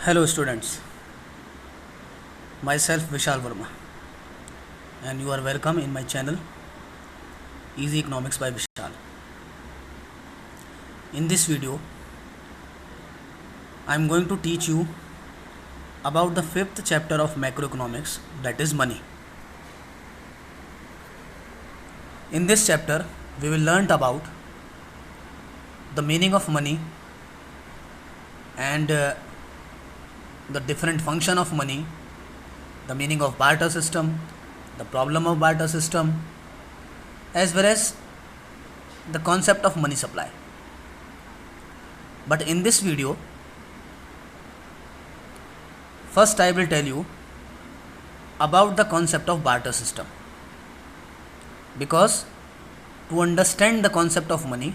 Hello students, myself Vishal Verma and you are welcome in my channel Easy Economics by Vishal. In this video, I am going to teach you about the fifth chapter of macroeconomics, that is money. In this chapter, we will learn about the meaning of money and the different function of money, the meaning of barter system, the problem of barter system, as well as the concept of money supply. But in this video, first I will tell you about the concept of barter system, because to understand the concept of money,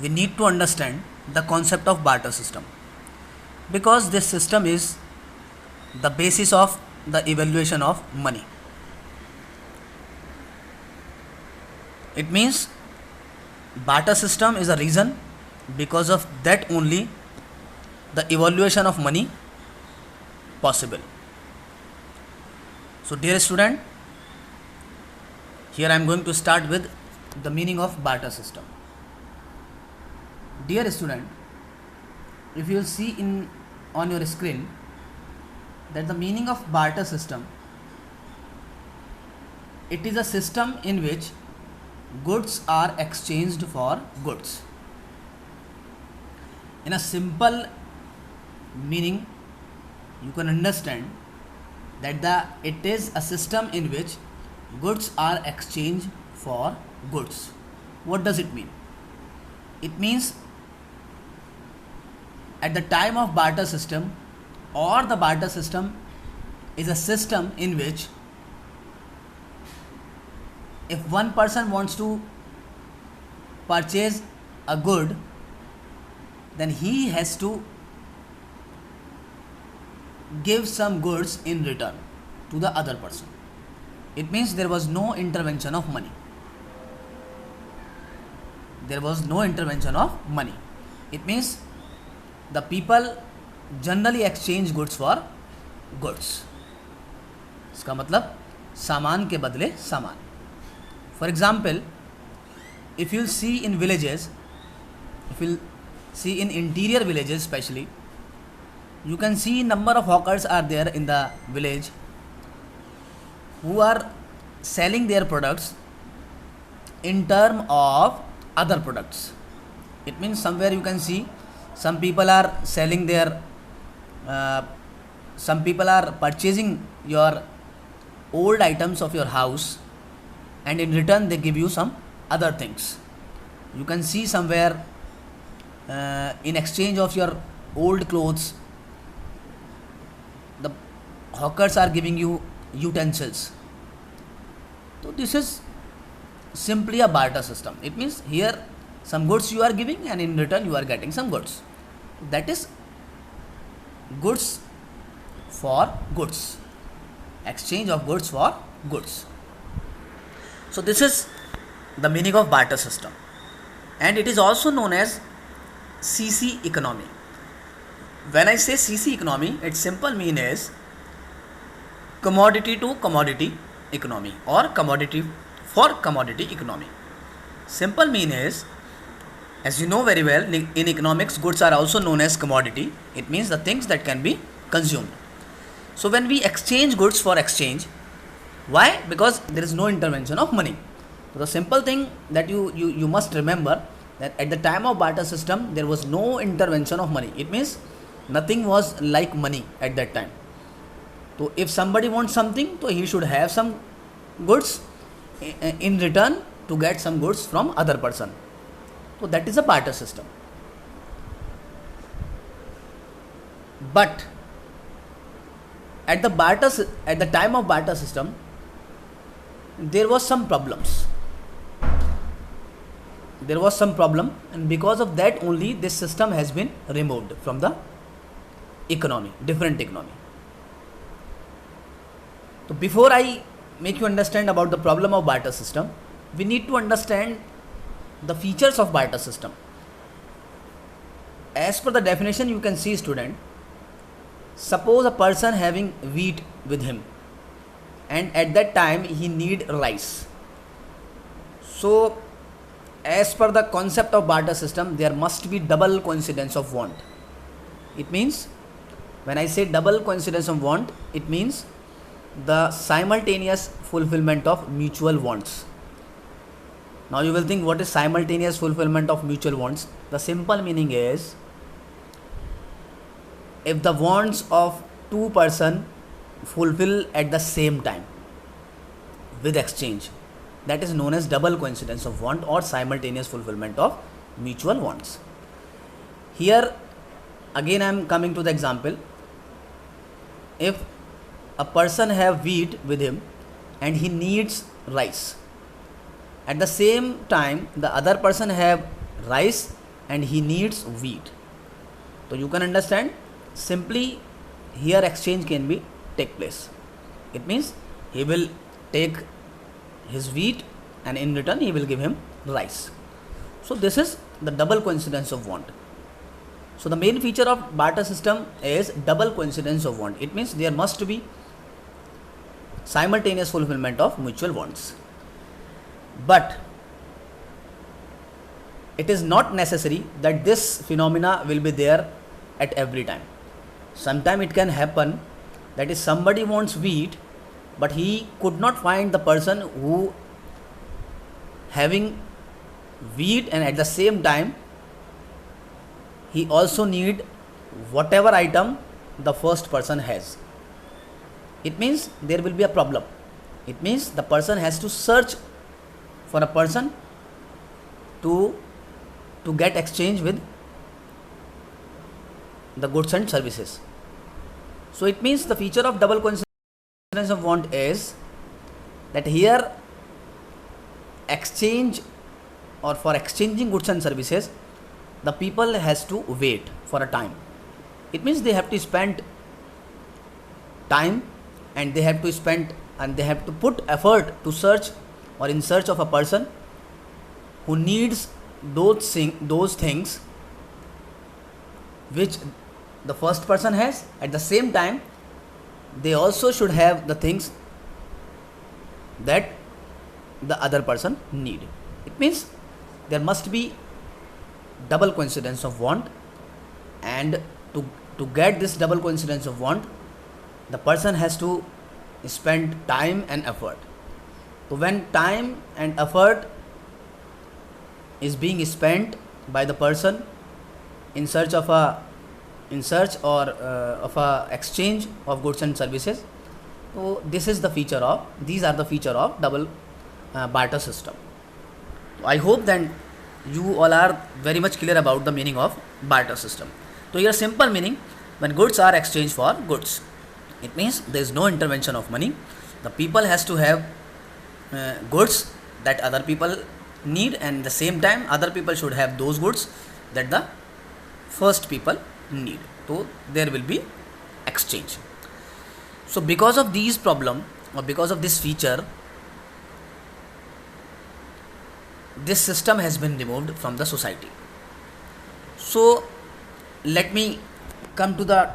we need to understand the concept of barter system, because this system is the basis of the evaluation of money. It means barter system is a reason because of that only the evaluation of money possible. So dear student, here I am going to start with the meaning of barter system. Dear student, if you will see on your screen that the meaning of barter system, it is a system in which goods are exchanged for goods. In a simple meaning, you can understand that it is a system in which goods are exchanged for goods. What does it mean? It means at the time of barter system, or the barter system is a system in which if one person wants to purchase a good, then he has to give some goods in return to the other person. It means there was no intervention of money. There was no intervention of money. It means the people generally exchange goods for goods. इसका मतलब सामान के बदले सामान. For example, if you see in villages, if you see in interior villages specially, you can see number of hawkers are there in the village who are selling their products in term of other products. It means somewhere you can see some people are selling their some people are purchasing your old items of your house, and in return they give you some other things. You can see somewhere in exchange of your old clothes, the hawkers are giving you utensils. So this is simply a barter system. It means here some goods you are giving and in return you are getting some goods. That is goods for goods, exchange of goods for goods. So this is the meaning of barter system, and it is also known as CC economy. When I say CC economy, its simple mean is commodity to commodity economy or commodity for commodity economy. Simple mean is, as you know very well, in economics, goods are also known as commodity. It means the things that can be consumed. So when we exchange goods for exchange, why? Because there is no intervention of money. So the simple thing that you must remember, that at the time of barter system, there was no intervention of money. It means nothing was like money at that time. So if somebody wants something, so he should have some goods in return to get some goods from other person. So that is a barter system. But at the time of barter system, there was some problems. There was some problem, and because of that only this system has been removed from the economy, different economy. So before I make you understand about the problem of barter system, we need to understand the features of barter system. As per the definition, you can see, student, Suppose a person having wheat with him, and at that time he need rice. So as per the concept of barter system, there must be double coincidence of want. It means, when I say double coincidence of want, it means the simultaneous fulfillment of mutual wants. Now you will think, what is simultaneous fulfillment of mutual wants? The simple meaning is, if the wants of two person fulfill at the same time with exchange, that is known as double coincidence of want or simultaneous fulfillment of mutual wants. Here again I am coming to the example. If a person have wheat with him and he needs rice, at the same time the other person have rice and he needs wheat, so you can understand, simply here exchange can be take place. It means he will take his wheat and in return he will give him rice. So this is the double coincidence of want. So the main feature of barter system is double coincidence of want. It means there must be simultaneous fulfillment of mutual wants. But it is not necessary that this phenomena will be there at every time. Sometime it can happen that is somebody wants wheat, but he could not find the person who having wheat, and at the same time he also need whatever item the first person has. It means there will be a problem. It means the person has to search for a person to get exchange with the goods and services. So it means the feature of double coincidence of want is that here exchange, or for exchanging goods and services, the people has to wait for a time. It means they have to spend time, and they have to put effort to search or in search of a person who needs those things which the first person has. At the same time they also should have the things that the other person need. It means there must be double coincidence of want, and to get this double coincidence of want, the person has to spend time and effort. So when time and effort is being spent by the person in search of a exchange of goods and services, so these are the feature of double barter system. I hope that you all are very much clear about the meaning of barter system. So here simple meaning, when goods are exchanged for goods, it means there is no intervention of money. The people has to have goods that other people need, and at the same time other people should have those goods that the first people need. So there will be exchange. So because of these problem, or because of this feature, this system has been removed from the society. So let me come to the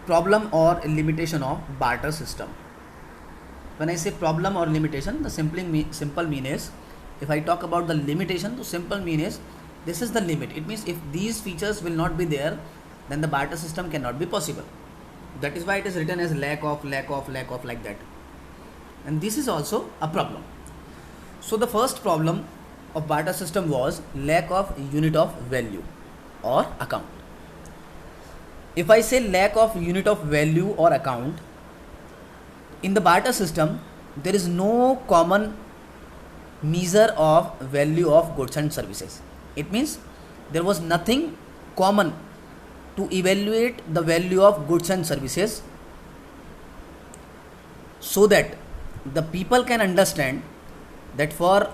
problem or limitation of barter system. When I say problem or limitation, the simple mean is, if I talk about the limitation, the simple mean is, this is the limit. It means if these features will not be there, then the barter system cannot be possible. That is why it is written as lack of like that. And this is also a problem. So the first problem of barter system was lack of unit of value or account. If I say lack of unit of value or account, in the barter system there is no common measure of value of goods and services. It means there was nothing common to evaluate the value of goods and services, so that the people can understand that for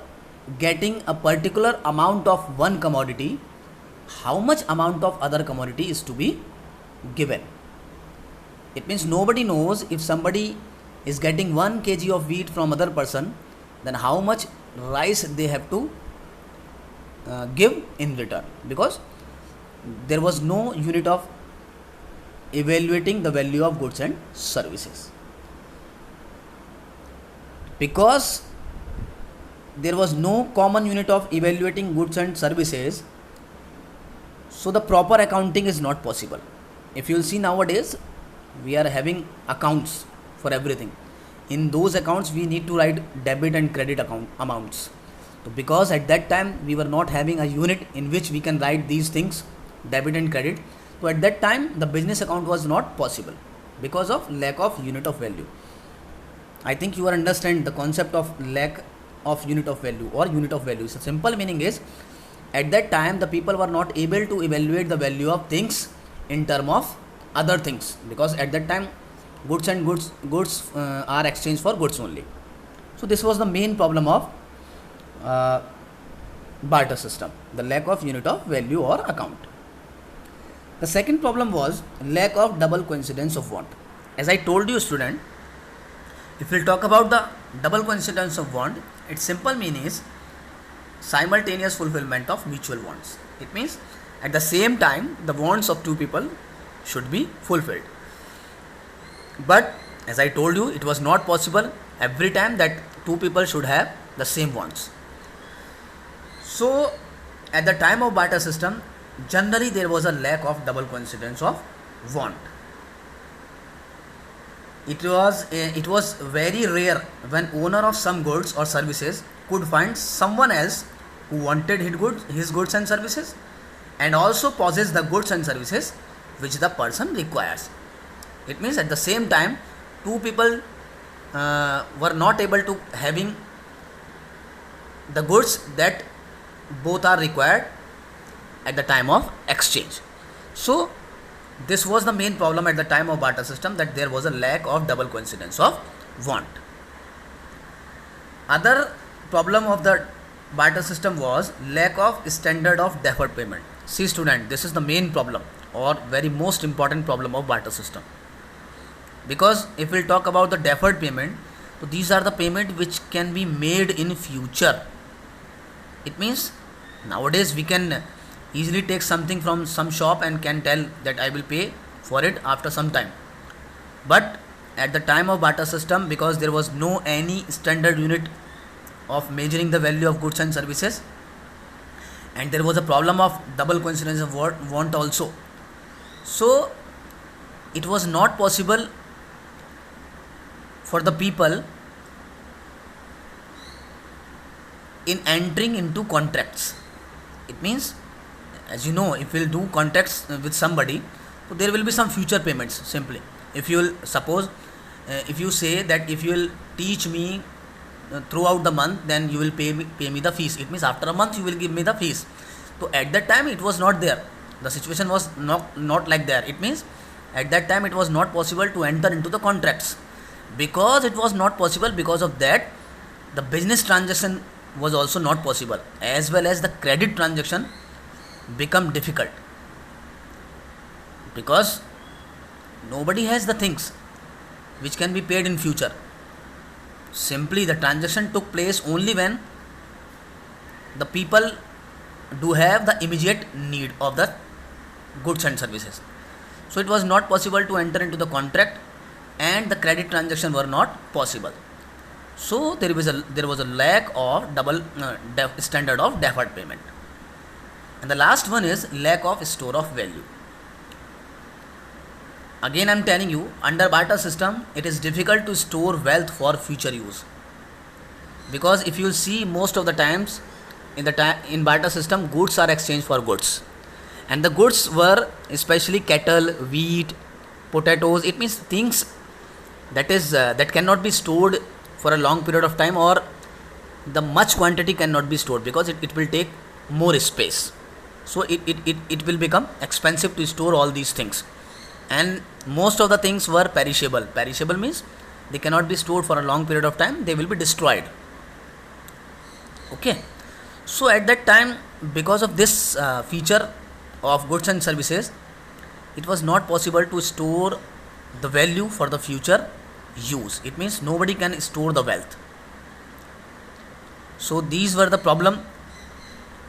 getting a particular amount of one commodity, how much amount of other commodity is to be given. It means nobody knows, if somebody is getting 1 kg of wheat from other person, then how much rice they have to give in return, because there was no unit of evaluating the value of goods and services. Because there was no common unit of evaluating goods and services, so the proper accounting is not possible. If you will see nowadays, we are having accounts for everything. In those accounts, we need to write debit and credit account amounts. So because at that time we were not having a unit in which we can write these things, debit and credit. So at that time the business account was not possible because of lack of unit of value. I think you are understand the concept of lack of unit of value or unit of value. So simple meaning is, at that time the people were not able to evaluate the value of things in term of other things, because at that time goods and goods are exchanged for goods only. So this was the main problem of barter system, the lack of unit of value or account. The second problem was lack of double coincidence of want. As I told you student, if we talk about the double coincidence of want, its simple meaning is simultaneous fulfillment of mutual wants. It means at the same time the wants of two people should be fulfilled. But as I told you, it was not possible every time that two people should have the same wants. So at the time of barter system, generally there was a lack of double coincidence of want. It was very rare when owner of some goods or services could find someone else who wanted his goods and services, and also possess the goods and services which the person requires. It means at the same time two people were not able to having the goods that both are required at the time of exchange. So this was the main problem at the time of barter system, that there was a lack of double coincidence of want. Other problem of the barter system was lack of standard of deferred payment. See student, this is the main problem or very most important problem of barter system. Because if we talk about the deferred payment, so these are the payment which can be made in future. It means nowadays we can easily take something from some shop and can tell that I will pay for it after some time. But at the time of barter system, because there was no any standard unit of measuring the value of goods and services, and there was a problem of double coincidence of want also, so it was not possible for the people in entering into contracts. It means, as you know, if we will do contracts with somebody, so there will be some future payments. Simply, if you will suppose, if you say that if you will teach me throughout the month, then you will pay me the fees. It means after a month you will give me the fees. So at that time it was not there. The situation was not like that. It means at that time it was not possible to enter into the contracts. Because it was not possible, because of that the business transaction was also not possible, as well as the credit transaction become difficult, because nobody has the things which can be paid in future. Simply the transaction took place only when the people do have the immediate need of the goods and services. So it was not possible to enter into the contract, and the credit transaction were not possible. So there was a lack of double standard of deferred payment. And the last one is lack of store of value. Again I am telling you, under barter system it is difficult to store wealth for future use, because if you see most of the times in barter system goods are exchanged for goods, and the goods were especially cattle, wheat, potatoes. It means things that cannot be stored for a long period of time, or the much quantity cannot be stored, because it will take more space. So it will become expensive to store all these things. And most of the things were perishable. Perishable means they cannot be stored for a long period of time, they will be destroyed. Okay. So at that time, because of this feature of goods and services, it was not possible to store the value for the future use. It means nobody can store the wealth. So these were the problem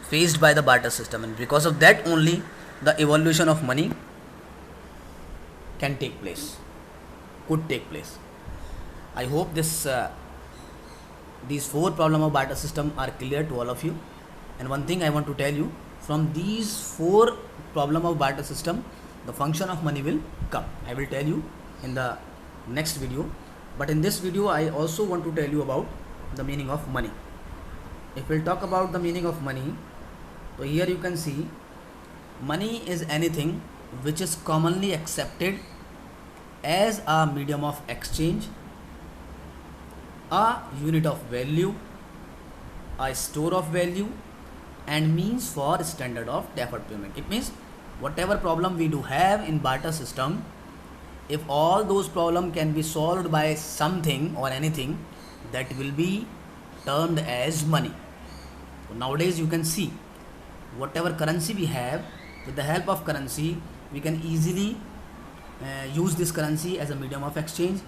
faced by the barter system, and because of that only the evolution of money can take place, could take place. I hope these four problem of barter system are clear to all of you. And one thing I want to tell you, from these four problem of barter system, the function of money will come. I will tell you in the next video. But in this video, I also want to tell you about the meaning of money. If we'll talk about the meaning of money, so here you can see money is anything which is commonly accepted as a medium of exchange, a unit of value, a store of value, and means for standard of deferred payment. It means whatever problem we do have in barter system, if all those problem can be solved by something or anything, that will be termed as money. So nowadays you can see whatever currency we have, with the help of currency we can easily use this currency as a medium of exchange,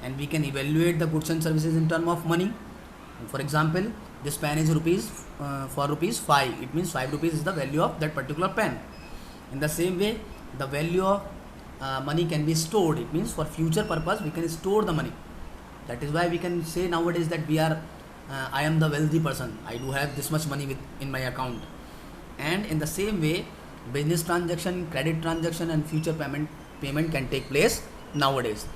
and we can evaluate the goods and services in terms of money. For example, this pen is rupees for rupees 5. It means 5 rupees is the value of that particular pen. In the same way, the value of money can be stored. It means for future purpose we can store the money. That is why we can say nowadays that I am the wealthy person. I do have this much money in my account. And in the same way, business transaction, credit transaction, and future payment can take place nowadays.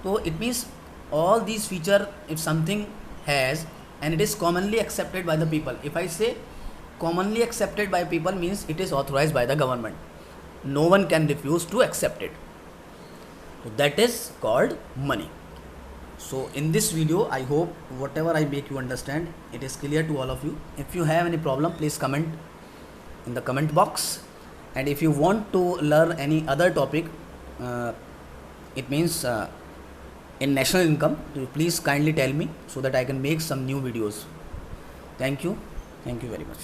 So it means all these feature, if something has, and it is commonly accepted by the people. If I say commonly accepted by people, means it is authorized by the government. No one can refuse to accept it. So that is called money. So in this video, I hope whatever I make you understand, it is clear to all of you. If you have any problem, please comment in the comment box. And if you want to learn any other topic, it means in national income, please kindly tell me so that I can make some new videos. Thank you very much.